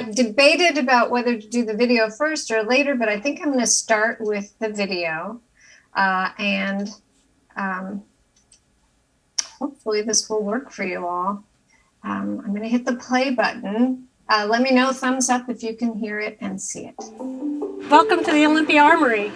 I've debated about whether to do the video first or later, but I think I'm going to start with the video. And hopefully this will work for you all. I'm going to hit the play button. Let me know, thumbs up, if you can hear it and see it. Welcome to the Olympia Armory.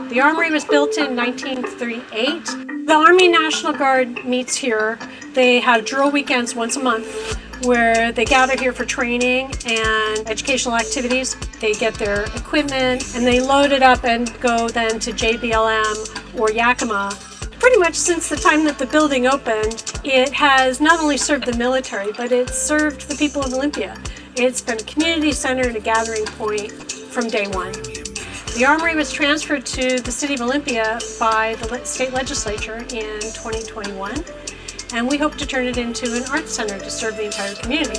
The Armory was built in 1938. The Army National Guard meets here. They have drill weekends once a month where they gather here for training and educational activities. They get their equipment and they load it up and go then to JBLM or Yakima. Pretty much since the time that the building opened, it has not only served the military, but it's served the people of Olympia. It's been a community center and a gathering point from day one. The Armory was transferred to the city of Olympia by the state legislature in 2021, and we hope to turn it into an arts center to serve the entire community.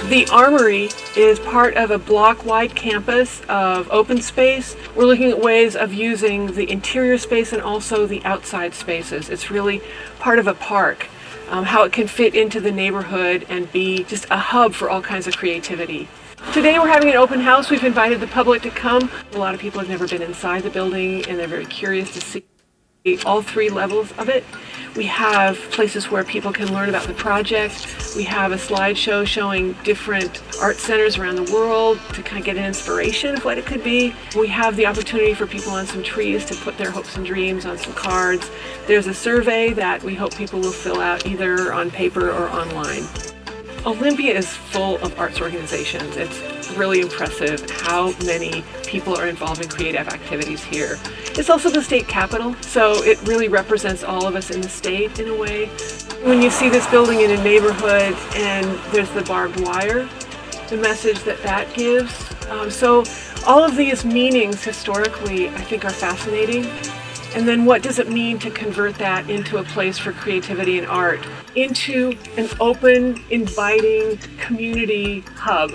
The Armory is part of a block-wide campus of open space. We're looking at ways of using the interior space and also the outside spaces. It's really part of a park, how it can fit into the neighborhood and be just a hub for all kinds of creativity. Today we're having an open house. We've invited the public to come. A lot of people have never been inside the building and they're very curious to see all three levels of it. We have places where people can learn about the project. We have a slideshow showing different art centers around the world to kind of get an inspiration of what it could be. We have the opportunity for people on some trees to put their hopes and dreams on some cards. There's a survey that we hope people will fill out either on paper or online. Olympia is full of arts organizations. It's really impressive how many people are involved in creative activities here. It's also the state capital, so it really represents all of us in the state in a way. When you see this building in a neighborhood and there's the barbed wire, the message that that gives. So all of these meanings historically, I think, are fascinating. And then what does it mean to convert that into a place for creativity and art, into an open, inviting community hub?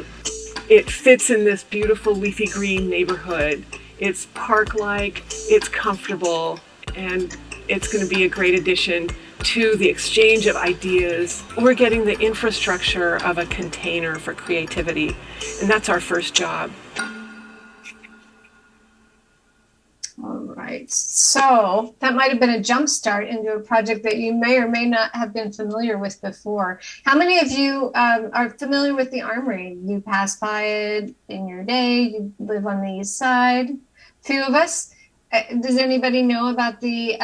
It fits in this beautiful leafy green neighborhood. It's park-like, it's comfortable, and it's going to be a great addition to the exchange of ideas. We're getting the infrastructure of a container for creativity, and that's our first job. All right, so that might have been a jump start into a project that you may or may not have been familiar with before. How many of you are familiar with the Armory? You pass by it in your day, you live on the east side. Few of us. Does anybody know about the,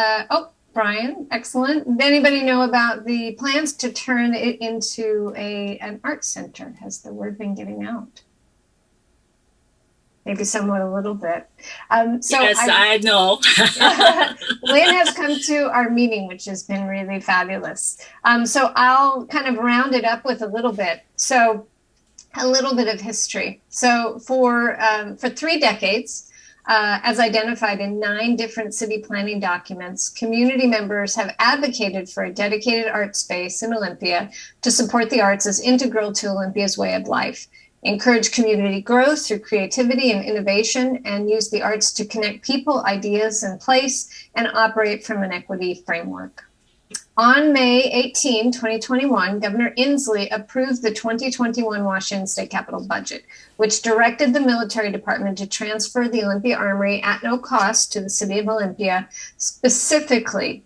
Brian, excellent. Does anybody know about the plans to turn it into an art center? Has the word been getting out? Maybe somewhat a little bit. Yes, I know. Lynn has come to our meeting, which has been really fabulous. So I'll kind of round it up with a little bit. So a little bit of history. So for 3 decades, as identified in 9 different city planning documents, community members have advocated for a dedicated art space in Olympia to support the arts as integral to Olympia's way of life, encourage community growth through creativity and innovation, and use the arts to connect people, ideas, and place, and operate from an equity framework. On May 18, 2021, Governor Inslee approved the 2021 Washington State Capitol budget, which directed the military department to transfer the Olympia Armory at no cost to the city of Olympia, specifically,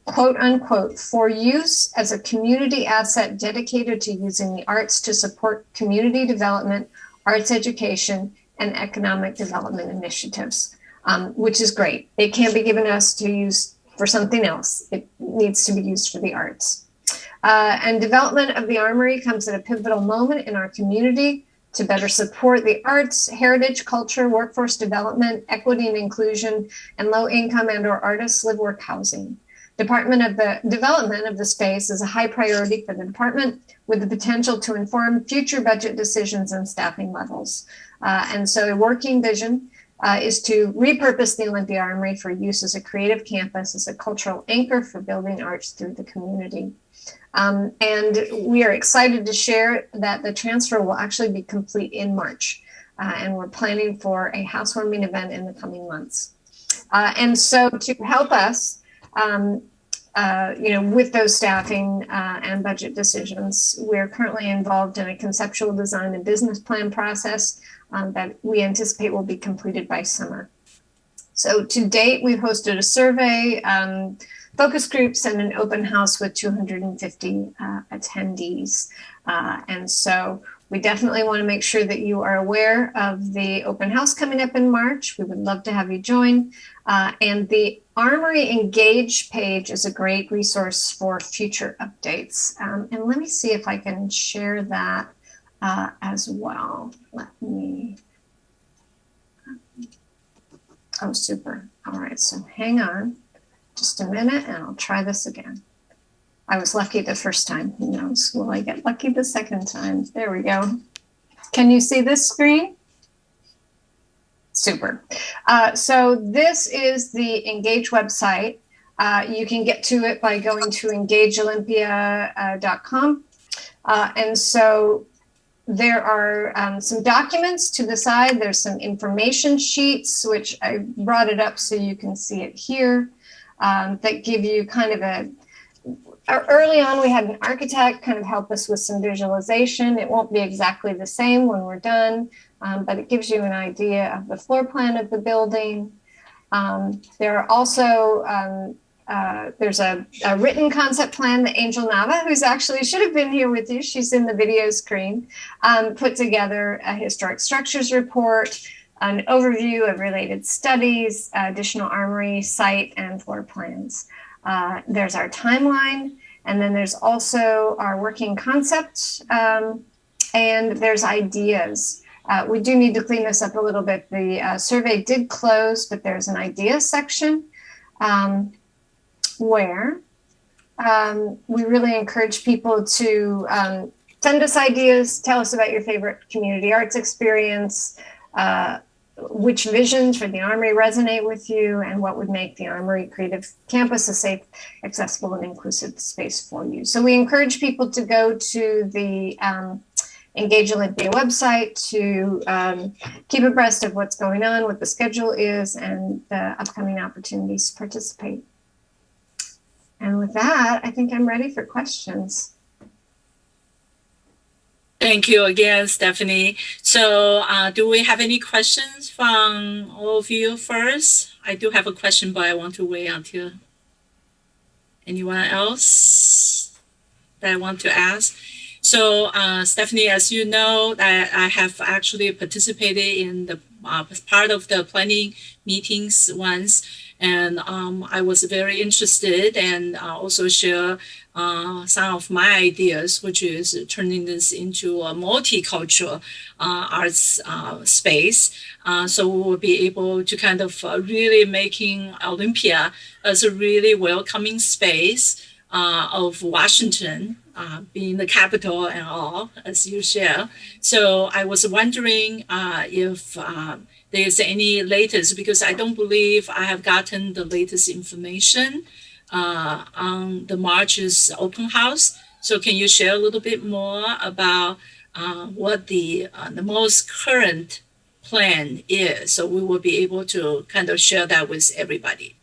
quote unquote, for use as a community asset dedicated to using the arts to support community development, arts education, and economic development initiatives, which is great. It can't be given us to use for something else. It needs to be used for the arts. And development of the Armory comes at a pivotal moment in our community to better support the arts, heritage, culture, workforce development, equity and inclusion, and low income and/or artists live work housing. Development of the space is a high priority for the department, with the potential to inform future budget decisions and staffing levels. And so a working vision is to repurpose the Olympia Armory for use as a creative campus, as a cultural anchor for building arts through the community. And we are excited to share that the transfer will actually be complete in March. And we're planning for a housewarming event in the coming months. And so to help us with those staffing and budget decisions. We're currently involved in a conceptual design and business plan process that we anticipate will be completed by summer. So to date, we've hosted a survey, focus groups, and an open house with 250 attendees. And so we definitely want to make sure that you are aware of the open house coming up in March. We would love to have you join. And the Armory Engage page is a great resource for future updates. And let me see if I can share that as well. Let me. Oh, super. All right, so hang on just a minute and I'll try this again. I was lucky the first time. Who knows? Will I get lucky the second time? There we go. Can you see this screen? Super. So this is the Engage website. You can get to it by going to engageolympia.com. And so there are some documents to the side. There's some information sheets, which I brought it up so you can see it here, that give you kind of early on, we had an architect kind of help us with some visualization. It won't be exactly the same when we're done, but it gives you an idea of the floor plan of the building. There are also there's a written concept plan that Angel Nava, who's actually should have been here with you, she's in the video screen, put together a historic structures report, an overview of related studies, additional Armory site and floor plans. There's our timeline, and then there's also our working concept, and there's ideas. We do need to clean this up a little bit. The survey did close, but there's an idea section where we really encourage people to send us ideas, tell us about your favorite community arts experience, which visions for the Armory resonate with you, and what would make the Armory Creative Campus a safe, accessible, and inclusive space for you. So we encourage people to go to the Engage Olympia website to keep abreast of what's going on, what the schedule is, and the upcoming opportunities to participate. And with that, I think I'm ready for questions. Thank you again, Stephanie. So do we have any questions from all of you first? I do have a question, but I want to wait until anyone else that I want to ask. So Stephanie, as you know, I have actually participated in the part of the planning meetings once, and I was very interested and also share some of my ideas, which is turning this into a multicultural arts space. So we will be able to kind of really making Olympia as a really welcoming space of Washington, being the capital and all, as you share. So I was wondering if there's any latest, because I don't believe I have gotten the latest information on the March's open house. So can you share a little bit more about what the most current plan is, so we will be able to kind of share that with everybody?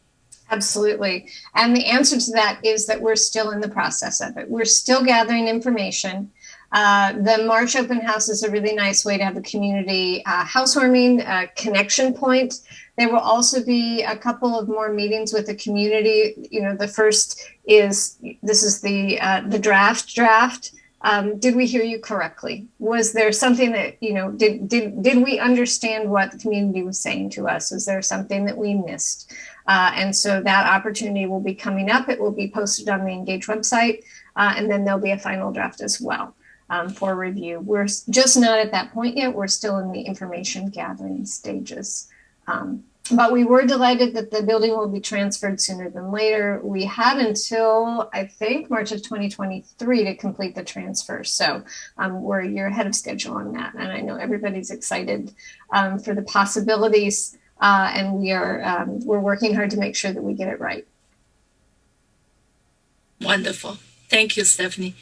Absolutely. And the answer to that is that we're still in the process of it. We're still gathering information. The March open house is a really nice way to have a community housewarming connection point. There will also be a couple of more meetings with the community. You know, the first is, this is the draft. Did we hear you correctly? Was there something that, you know, did we understand what the community was saying to us? Was there something that we missed? And so that opportunity will be coming up. It will be posted on the Engage website, and then there'll be a final draft as well for review. We're just not at that point yet. We're still in the information gathering stages. But we were delighted that the building will be transferred sooner than later. We had until, I think, March of 2023 to complete the transfer. So we're a year ahead of schedule on that. And I know everybody's excited for the possibilities. And we're working hard to make sure that we get it right. Wonderful. Thank you, Stephanie.